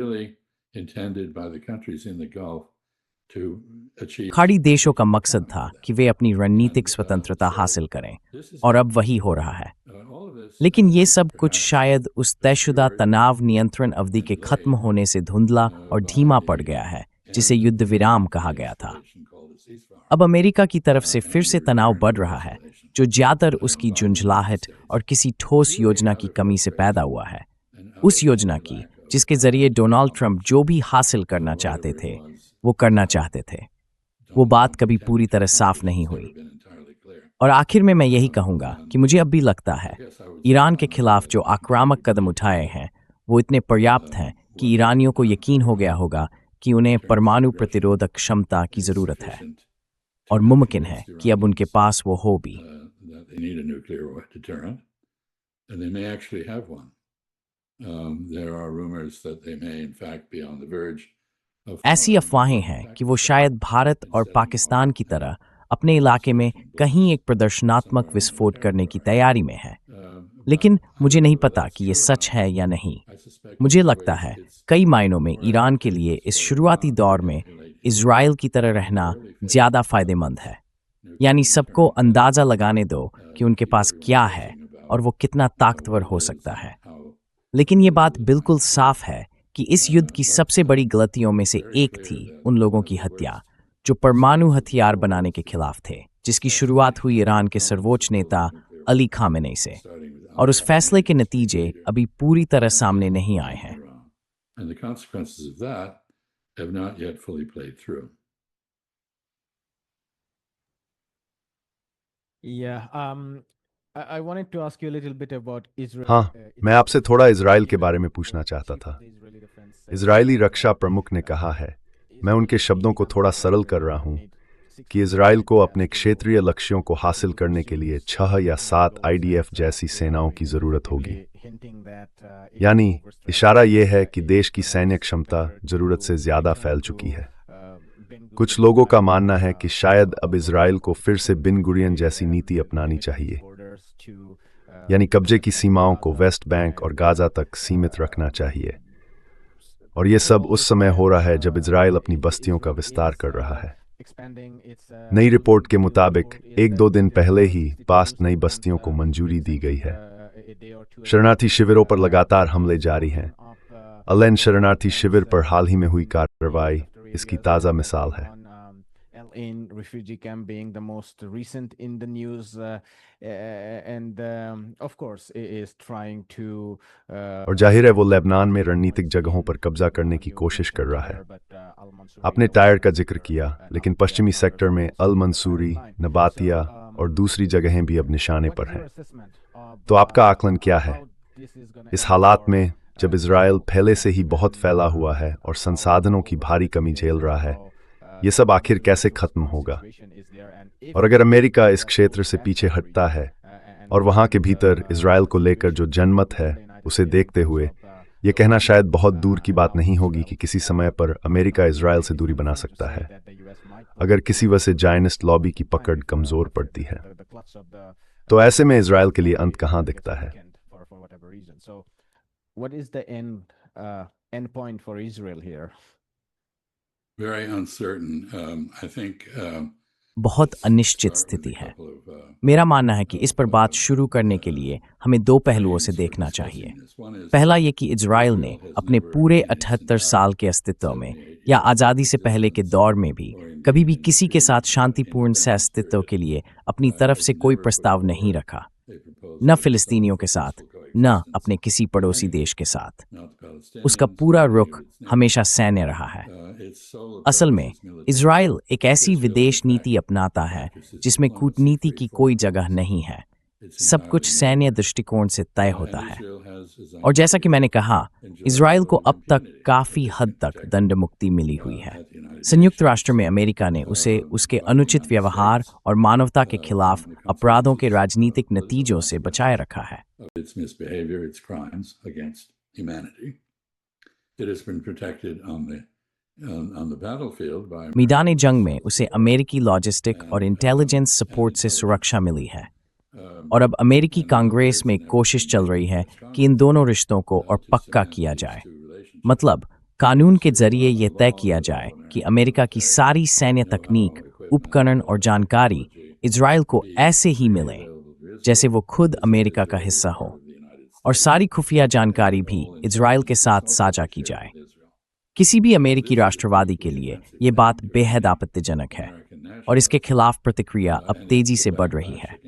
really intended by the countries in the Gulf to achieve. खाड़ी देशों का मकसद था कि वे अपनी रणनीतिक स्वतंत्रता हासिल करें, और अब वही हो रहा है। लेकिन ये सब कुछ शायद उस तयशुदा तनाव नियंत्रण अवधि के खत्म होने से धुंधला और धीमा पड़ गया है, जिसे युद्ध विराम कहा गया था। अब अमेरिका की तरफ से फिर से तनाव बढ़ रहा है, जो ज्यादातर उसकी झुंझलाहट और किसी ठोस योजना की कमी से पैदा हुआ है। उस योजना की जिसके जरिए डोनाल्ड ट्रंप जो भी हासिल करना चाहते थे वो करना चाहते थे। वो बात कभी पूरी तरह साफ नहीं हुई। और आखिर में मैं यही कहूंगा कि मुझे अब भी लगता है ईरान के खिलाफ जो आक्रामक कदम उठाए हैं वो इतने पर्याप्त हैं कि ईरानियों को यकीन हो गया होगा कि उन्हें परमाणु प्रतिरोधक क्षमता की जरूरत है, और मुमकिन है कि अब उनके पास वो हो भी। ऐसी अफवाहें हैं कि वो शायद भारत और पाकिस्तान की तरह अपने इलाके में कहीं एक प्रदर्शनात्मक विस्फोट करने की तैयारी में है, लेकिन मुझे नहीं पता कि ये सच है या नहीं। मुझे लगता है कई मायनों में ईरान के लिए इस शुरुआती दौर में इजराइल की तरह रहना ज़्यादा फायदेमंद है। यानी सबको अंदाज़ा लगाने दो कि उनके पास क्या है और वो कितना ताकतवर हो सकता है। लेकिन ये बात बिल्कुल साफ है कि इस युद्ध की सबसे बड़ी गलतियों में से एक थी उन लोगों की हत्या जो परमाणु हथियार बनाने के खिलाफ थे, जिसकी शुरुआत हुई ईरान के सर्वोच्च नेता अली खामेनेई से, और उस फैसले के नतीजे अभी पूरी तरह सामने नहीं आए हैं। हाँ, मैं आपसे थोड़ा इजराइल के बारे में पूछना चाहता था। इजरायली रक्षा प्रमुख ने कहा है, मैं उनके शब्दों को थोड़ा सरल कर रहा हूँ, कि इजराइल को अपने क्षेत्रीय लक्ष्यों को हासिल करने के लिए 6 या 7 IDF जैसी सेनाओं की जरूरत होगी। यानी इशारा यह है कि देश की सैन्य क्षमता जरूरत से ज्यादा फैल चुकी है। कुछ लोगों का मानना है कि शायद अब इजराइल को फिर से बिन गुरियन जैसी नीति अपनानी चाहिए, यानी कब्जे की सीमाओं को वेस्ट बैंक और गाजा तक सीमित रखना चाहिए। और ये सब उस समय हो रहा है जब इजराइल अपनी बस्तियों का विस्तार कर रहा है। नई रिपोर्ट के मुताबिक 1-2 दिन पहले ही 5 नई बस्तियों को मंजूरी दी गई है। शरणार्थी शिविरों पर लगातार हमले जारी हैं। अलेन शरणार्थी शिविर पर हाल ही में हुई कार्रवाई इसकी ताज़ा मिसाल है। refugee camp being the most recent in the news, and of course is trying to और जाहिर है वो लेबनान में रणनीतिक जगहों पर कब्जा करने की कोशिश कर रहा है। आपने टायर का जिक्र किया, लेकिन पश्चिमी सेक्टर में अल मंसूरी, नबातिया और दूसरी जगहें भी अब निशाने पर हैं। तो आपका आकलन क्या है? इस हालात में जब इजराइल पहले से ही बहुत फैला हुआ है और संसाधनों की भारी कमी झेल रहा है, ये सब आखिर कैसे खत्म होगा? और अगर अमेरिका इस क्षेत्र से पीछे हटता है और वहां के भीतर इजराइल को लेकर जो जनमत है उसे देखते हुए ये कहना शायद बहुत दूर की बात नहीं होगी कि किसी समय पर अमेरिका इजराइल से दूरी बना सकता है, अगर किसी वजह से जायनिस्ट लॉबी की पकड़ कमजोर पड़ती है। तो ऐसे में इजराइल के लिए अंत कहां दिखता है? What is the end point for Israel here? Very uncertain. I think बहुत अनिश्चित स्थिति है। मेरा मानना है कि इस पर बात शुरू करने के लिए हमें 2 पहलुओं से देखना चाहिए। पहला ये कि इजराइल ने अपने पूरे 78 साल के अस्तित्व में या आज़ादी से पहले के दौर में भी कभी भी किसी के साथ शांतिपूर्ण सहअस्तित्व के लिए अपनी तरफ से कोई प्रस्ताव नहीं रखा, न फिलिस्तीनियों के साथ, न अपने किसी पड़ोसी देश के साथ। उसका पूरा रुख हमेशा सैन्य रहा है। असल में इजराइल एक ऐसी विदेश नीति अपनाता है जिसमें कूटनीति की कोई जगह नहीं है। सब कुछ सैन्य दृष्टिकोण से तय होता है। और जैसा कि मैंने कहा, इजराइल को अब तक काफी हद तक दंड मुक्ति मिली हुई है। संयुक्त राष्ट्र में अमेरिका ने उसे उसके अनुचित व्यवहार और मानवता के खिलाफ अपराधों के राजनीतिक नतीजों से बचाए रखा है। मैदान जंग में उसे अमेरिकी लॉजिस्टिक और इंटेलिजेंस सपोर्ट से सुरक्षा मिली है, और अब अमेरिकी कांग्रेस में कोशिश चल रही है कि इन दोनों रिश्तों को और पक्का किया जाए। मतलब कानून के जरिए यह तय किया जाए कि अमेरिका की सारी सैन्य तकनीक, उपकरण और जानकारी इजराइल को ऐसे ही मिले जैसे वो खुद अमेरिका का हिस्सा हो, और सारी खुफिया जानकारी भी इजराइल के साथ साझा की जाए। किसी भी अमेरिकी राष्ट्रवादी के लिए ये बात बेहद आपत्तिजनक है और इसके खिलाफ प्रतिक्रिया अब तेजी से बढ़ रही है।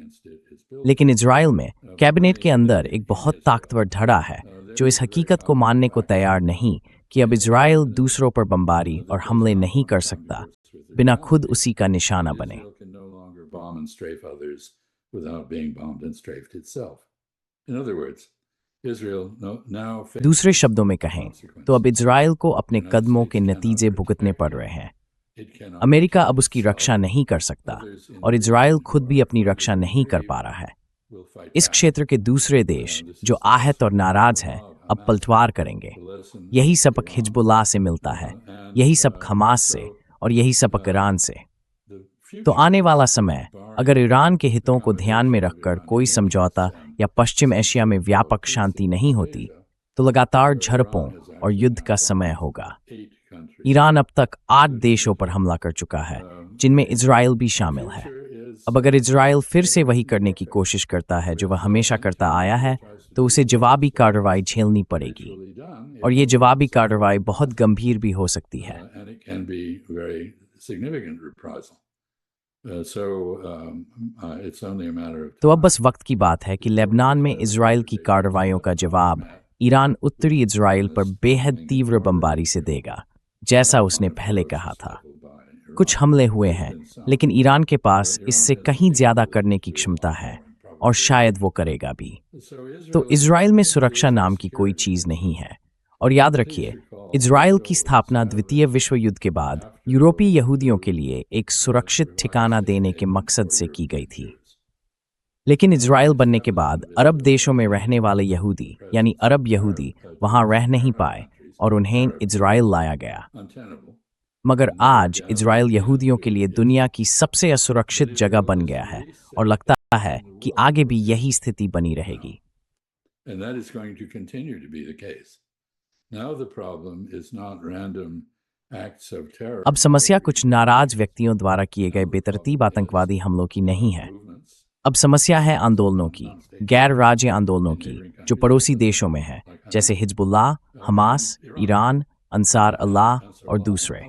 लेकिन इजराइल में कैबिनेट के अंदर एक बहुत ताकतवर धड़ा है जो इस हकीकत को मानने को तैयार नहीं कि अब इजराइल दूसरों पर बमबारी और हमले नहीं कर सकता बिना खुद उसी का निशाना बने। दूसरे शब्दों में कहें तो अब इजराइल को अपने कदमों के नतीजे भुगतने पड़ रहे हैं। अमेरिका अब उसकी रक्षा नहीं कर सकता और इजराइल खुद भी अपनी रक्षा नहीं कर पा रहा है। इस क्षेत्र के दूसरे देश जो आहत और नाराज हैं अब पलटवार करेंगे। यही सबक हिजबुल्लाह से मिलता है, यही सबक हमास से और यही सबक ईरान से। तो आने वाला समय अगर ईरान के हितों को ध्यान में रखकर कोई समझौता या पश्चिम एशिया में व्यापक शांति नहीं होती तो लगातार झड़पों और युद्ध का समय होगा। ईरान अब तक 8 देशों पर हमला कर चुका है जिनमें इजराइल भी शामिल है। अब अगर इजराइल फिर से वही करने की कोशिश करता है जो वह हमेशा करता आया है तो उसे जवाबी कार्रवाई झेलनी पड़ेगी और ये जवाबी कार्रवाई बहुत गंभीर भी हो सकती है। तो अब बस वक्त की बात है कि लेबनान में इजराइल की कार्रवाइयों का जवाब ईरान उत्तरी इजराइल पर बेहद तीव्र बमबारी से देगा, जैसा उसने पहले कहा था। कुछ हमले हुए हैं लेकिन ईरान के पास इससे कहीं ज्यादा करने की क्षमता है और शायद वो करेगा भी। तो इजराइल में सुरक्षा नाम की कोई चीज नहीं है। और याद रखिए, इजराइल की स्थापना द्वितीय विश्व युद्ध के बाद यूरोपीय यहूदियों के लिए एक सुरक्षित ठिकाना देने के मकसद से की गई थी। लेकिन इजराइल बनने के बाद अरब देशों में रहने वाले यहूदी यानी अरब यहूदी वहां रह नहीं पाए और उन्हें इजराइल लाया गया। मगर आज इजराइल यहूदियों के लिए दुनिया की सबसे असुरक्षित जगह बन गया है और लगता है कि आगे भी यही स्थिति बनी रहेगी। अब समस्या कुछ नाराज व्यक्तियों द्वारा किए गए बेतरतीब आतंकवादी हमलों की नहीं है। अब समस्या है आंदोलनों की, गैर राज्य आंदोलनों की जो पड़ोसी देशों में है, जैसे हिजबुल्लाह, हमास, ईरान, अंसार अल्लाह और दूसरे।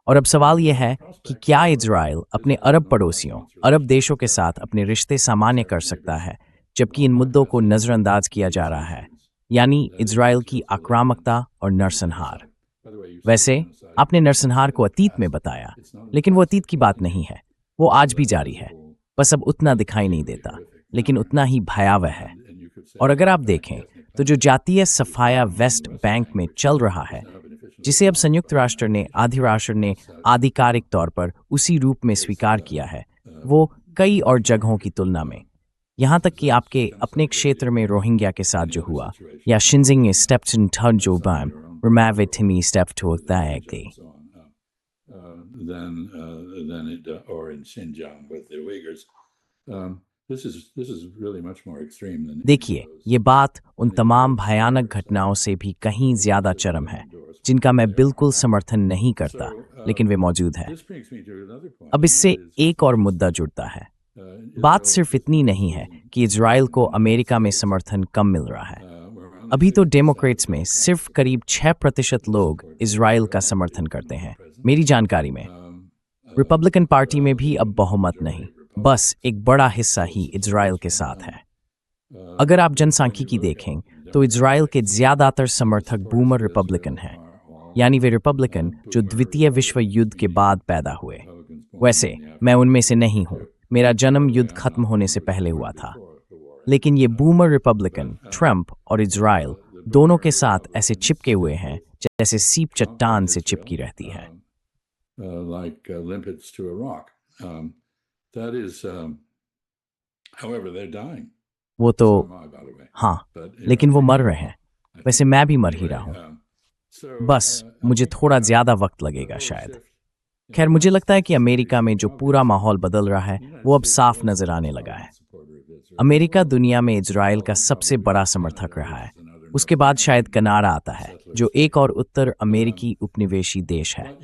और अब सवाल यह है कि क्या इजराइल अपने अरब पड़ोसियों, अरब देशों के साथ अपने रिश्ते सामान्य कर सकता है जबकि इन मुद्दों को नजरअंदाज किया जा रहा है, यानी इजराइल की आक्रामकता और नरसंहार। वैसे आपने नरसंहार को अतीत में बताया, लेकिन वो अतीत की बात नहीं है, वो आज भी जारी है, बस अब उतना दिखाई नहीं देता, लेकिन उतना ही भयावह है। और अगर आप देखें तो जो जातीय सफाया वेस्ट बैंक में चल रहा है, जिसे अब संयुक्त राष्ट्र ने आधिकारिक तौर पर उसी रूप में स्वीकार किया है, वो कई और जगहों की तुलना में, यहाँ तक कि आपके अपने क्षेत्र में रोहिंग्या के साथ जो हुआ, या शिंजिंग स्टेप्टन ठंजोबाम रमाविथिमी स्टेप्टोथाएगली, देखिए, ये बात उन तमाम भयानक घटनाओं से भी कहीं ज्यादा चरम है जिनका मैं बिल्कुल समर्थन नहीं करता, लेकिन वे मौजूद हैं। अब इससे एक और मुद्दा जुड़ता है। बात सिर्फ इतनी नहीं है कि इजराइल को अमेरिका में समर्थन कम मिल रहा है। अभी तो डेमोक्रेट्स में सिर्फ करीब 6% लोग इजराइल का समर्थन करते हैं। मेरी जानकारी में रिपब्लिकन पार्टी में भी अब बहुमत नहीं, बस एक बड़ा हिस्सा ही इजराइल के साथ है। अगर आप जनसांख्यिकी देखें तो इजराइल के ज्यादातर समर्थक बूमर रिपब्लिकन हैं, यानी वे रिपब्लिकन जो द्वितीय विश्व युद्ध के बाद पैदा हुए। वैसे मैं उनमें से नहीं हूं, मेरा जन्म युद्ध खत्म होने से पहले हुआ था। लेकिन ये बूमर रिपब्लिकन ट्रंप और इजराइल दोनों के साथ ऐसे चिपके हुए हैं जैसे सीप चट्टान से चिपकी रहती है। वो तो हाँ, लेकिन वो मर रहे हैं। वैसे मैं भी मर ही रहा हूं, बस मुझे थोड़ा ज्यादा वक्त लगेगा शायद। खैर, मुझे लगता है कि अमेरिका में जो पूरा माहौल बदल रहा है वो अब साफ नजर आने लगा है। अमेरिका दुनिया में इजराइल का सबसे बड़ा समर्थक रहा है उसके बाद शायद कनाडा आता है, जो एक और उत्तर अमेरिकी उपनिवेशी देश है।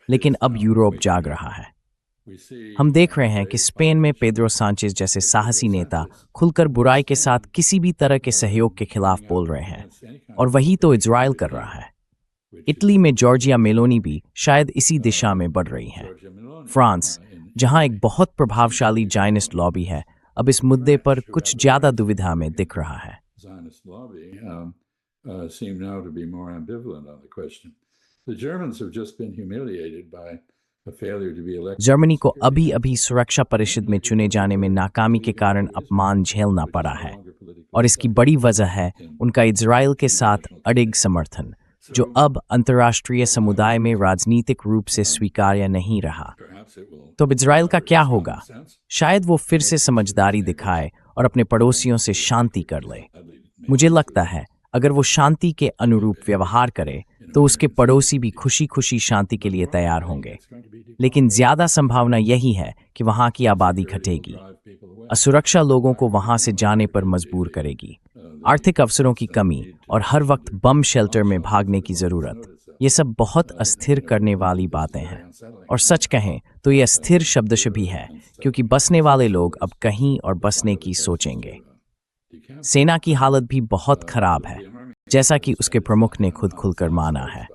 लेकिन अब यूरोप जाग रहा है। हम देख रहे हैं कि स्पेन में पेड्रो सांचेज जैसे साहसी नेता खुलकर बुराई के साथ किसी भी तरह के सहयोग के खिलाफ बोल रहे हैं, और वही तो इजराइल कर रहा है। इटली में जॉर्जिया मेलोनी भी शायद इसी दिशा में बढ़ रही है। फ्रांस, जहां एक बहुत प्रभावशाली जायनिस्ट लॉबी है, अब इस मुद्दे पर कुछ ज्यादा दुविधा में दिख रहा है। जर्मनी को अभी अभी सुरक्षा परिषद में चुने जाने में नाकामी के कारण अपमान झेलना पड़ा है, और इसकी बड़ी वजह है उनका इजराइल के साथ अडिग समर्थन, जो अब अंतर्राष्ट्रीय समुदाय में राजनीतिक रूप से स्वीकार्य नहीं रहा। तो अब इजराइल का क्या होगा? शायद वो फिर से समझदारी दिखाए और अपने पड़ोसियों से शांति कर ले। मुझे लगता है अगर वो शांति के अनुरूप व्यवहार करे तो उसके पड़ोसी भी खुशी खुशी शांति के लिए तैयार होंगे। लेकिन ज्यादा संभावना यही है कि वहां की आबादी घटेगी। असुरक्षा लोगों को वहां से जाने पर मजबूर करेगी। आर्थिक अवसरों की कमी और हर वक्त बम शेल्टर में भागने की जरूरत, ये सब बहुत अस्थिर करने वाली बातें हैं। और सच कहें तो ये अस्थिर शब्दश भी है, क्योंकि बसने वाले लोग अब कहीं और बसने की सोचेंगे। सेना की हालत भी बहुत खराब है, जैसा कि उसके प्रमुख ने खुद खुलकर माना है।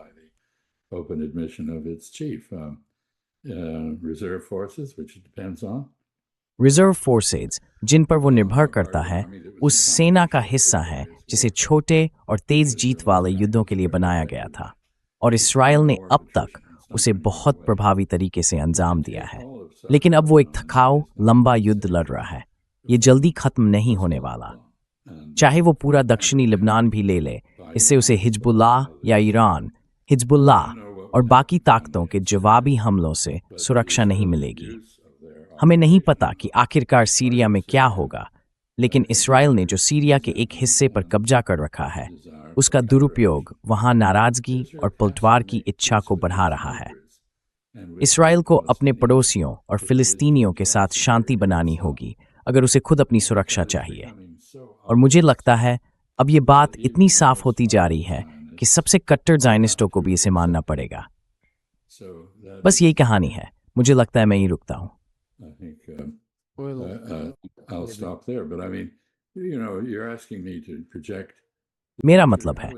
रिजर्व फोर्सेज, जिन पर वो निर्भर करता है, उस सेना का हिस्सा है जिसे छोटे और तेज जीत वाले युद्धों के लिए बनाया गया था, और इस्राएल ने अब तक उसे बहुत प्रभावी तरीके से अंजाम दिया है। लेकिन अब वो एक थकाऊ लंबा युद्ध लड़ रहा है। ये जल्दी खत्म नहीं होने वाला। चाहे वो पूरा दक्षिणी लेबनान भी ले ले, इससे उसे हिजबुल्लाह या ईरान, हिजबुल्लाह और बाकी ताकतों के जवाबी हमलों से सुरक्षा नहीं मिलेगी। हमें नहीं पता कि आखिरकार सीरिया में क्या होगा, लेकिन इस्राएल ने जो सीरिया के एक हिस्से पर कब्जा कर रखा है, उसका दुरुपयोग वहां नाराजगी और पलटवार की इच्छा को बढ़ा रहा है। इस्राएल को अपने पड़ोसियों और फिलिस्तीनियों के साथ शांति बनानी होगी अगर उसे खुद अपनी सुरक्षा चाहिए। और मुझे लगता है अब ये बात इतनी साफ होती जा रही है कि सबसे कट्टर ज़ायनिस्टों को भी इसे मानना पड़ेगा। बस यही कहानी है। मुझे लगता है मैं यहीं रुकता हूँ। मेरा मतलब है,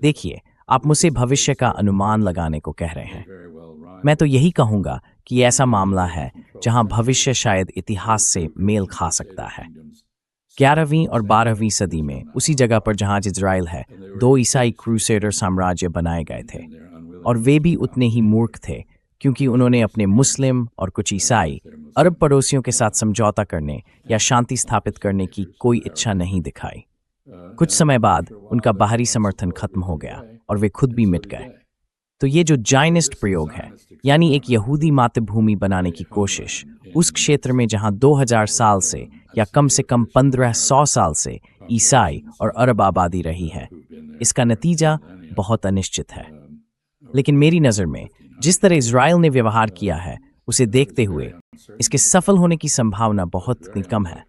देखिए, आप मुझसे भविष्य का अनुमान लगाने को कह रहे हैं। मैं तो यही कहूँगा कि ऐसा मामला है जहाँ भविष्य शायद इतिहास से मेल खा सकता है। 11वीं और 12वीं सदी में उसी जगह पर जहाँ आज इजराइल है, 2 ईसाई क्रूसेडर साम्राज्य बनाए गए थे, और वे भी उतने ही मूर्ख थे, क्योंकि उन्होंने अपने मुस्लिम और कुछ ईसाई अरब पड़ोसियों के साथ समझौता करने या शांति स्थापित करने की कोई इच्छा नहीं दिखाई। कुछ समय बाद उनका बाहरी समर्थन खत्म हो गया और वे खुद भी मिट गए। तो ये जो जायनिस्ट प्रयोग है, यानी एक यहूदी मातृभूमि बनाने की कोशिश उस क्षेत्र में जहां 2000 साल से या कम से कम 1500 साल से ईसाई और अरब आबादी रही है, इसका नतीजा बहुत अनिश्चित है। लेकिन मेरी नज़र में जिस तरह इजराइल ने व्यवहार किया है, उसे देखते हुए इसके सफल होने की संभावना बहुत कम है।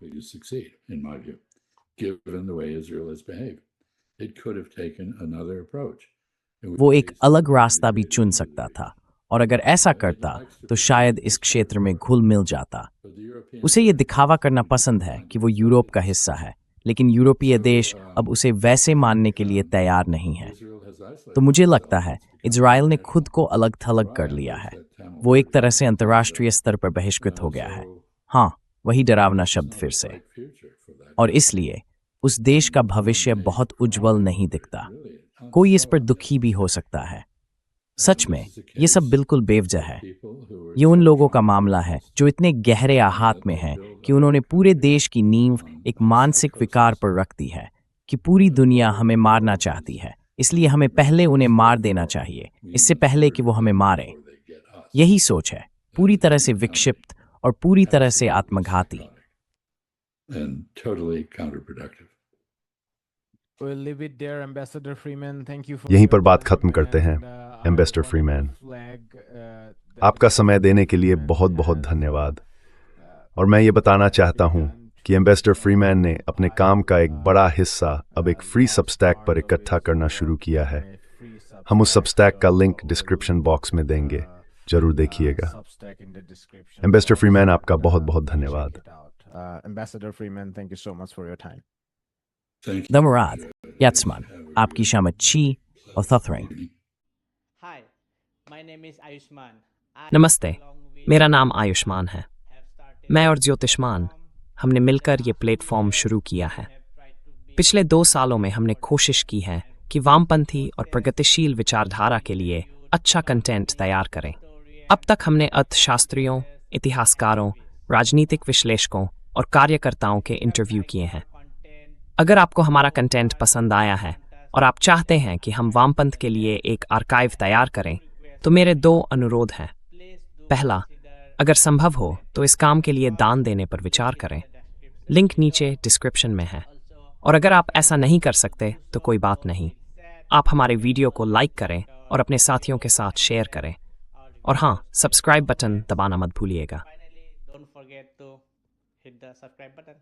वो एक अलग रास्ता भी चुन सकता था, और अगर ऐसा करता तो शायद इस क्षेत्र में घुल मिल जाता। उसे ये दिखावा करना पसंद है कि वो यूरोप का हिस्सा है, लेकिन यूरोपीय देश अब उसे वैसे मानने के लिए तैयार नहीं है। तो मुझे लगता है इजराइल ने खुद को अलग थलग कर लिया है। वो एक तरह से अंतर्राष्ट्रीय स्तर पर बहिष्कृत हो गया है। हाँ, वही डरावना शब्द फिर से। और इसलिए उस देश का भविष्य बहुत उज्जवल नहीं दिखता। कोई इस पर दुखी भी हो सकता है। सच में ये सब बिल्कुल बेवजह है। ये उन लोगों का मामला है जो इतने गहरे आहत में हैं कि उन्होंने पूरे देश की नींव एक मानसिक विकार पर रख दी है कि पूरी दुनिया हमें मारना चाहती है, इसलिए हमें पहले उन्हें मार देना चाहिए, इससे पहले कि वो हमें मारें। यही सोच है, पूरी तरह से विक्षिप्त और पूरी तरह से आत्मघाती। यहीं पर बात खत्म करते हैं, एम्बेसडर फ्रीमैन। आपका समय देने के लिए बहुत बहुत धन्यवाद। और मैं ये बताना चाहता हूँ कि एम्बेसडर फ्रीमैन ने अपने काम का एक बड़ा हिस्सा अब एक फ्री सबस्टैक पर इकट्ठा करना शुरू किया है। हम उस सबस्टैक का लिंक डिस्क्रिप्शन बॉक्स में देंगे, जरूर देखिएगा। एम्बेसडर फ्रीमैन, आपका बहुत बहुत धन्यवाद। Ambassador Freeman, thank you so much for your time. Damarad, Yatsman, आपकी शाम अच्छी और थथरिंग। Hi, my name is Ayushman. नमस्ते, मेरा नाम आयुष्मान है। मैं और ज्योतिष्मान हमने मिलकर ये प्लेटफॉर्म शुरू किया है। पिछले 2 सालों में हमने कोशिश की है कि वामपंथी और प्रगतिशील विचारधारा के लिए अच्छा कंटेंट तैयार करें। अब तक हमने अर्थशास्त्रियों, इतिहासकारों, राजनीतिक विश्लेषकों और कार्यकर्ताओं के इंटरव्यू किए हैं। अगर आपको हमारा कंटेंट पसंद आया है और आप चाहते हैं कि हम वामपंथ के लिए एक आर्काइव तैयार करें, तो मेरे 2 अनुरोध हैं। पहला, अगर संभव हो तो इस काम के लिए दान देने पर विचार करें। लिंक नीचे डिस्क्रिप्शन में है। और अगर आप ऐसा नहीं कर सकते तो कोई बात नहीं, आप हमारे वीडियो को लाइक करें और अपने साथियों के साथ शेयर करें। और हाँ, सब्सक्राइब बटन दबाना मत भूलिएगा। Finally, don't forget to hit the subscribe button.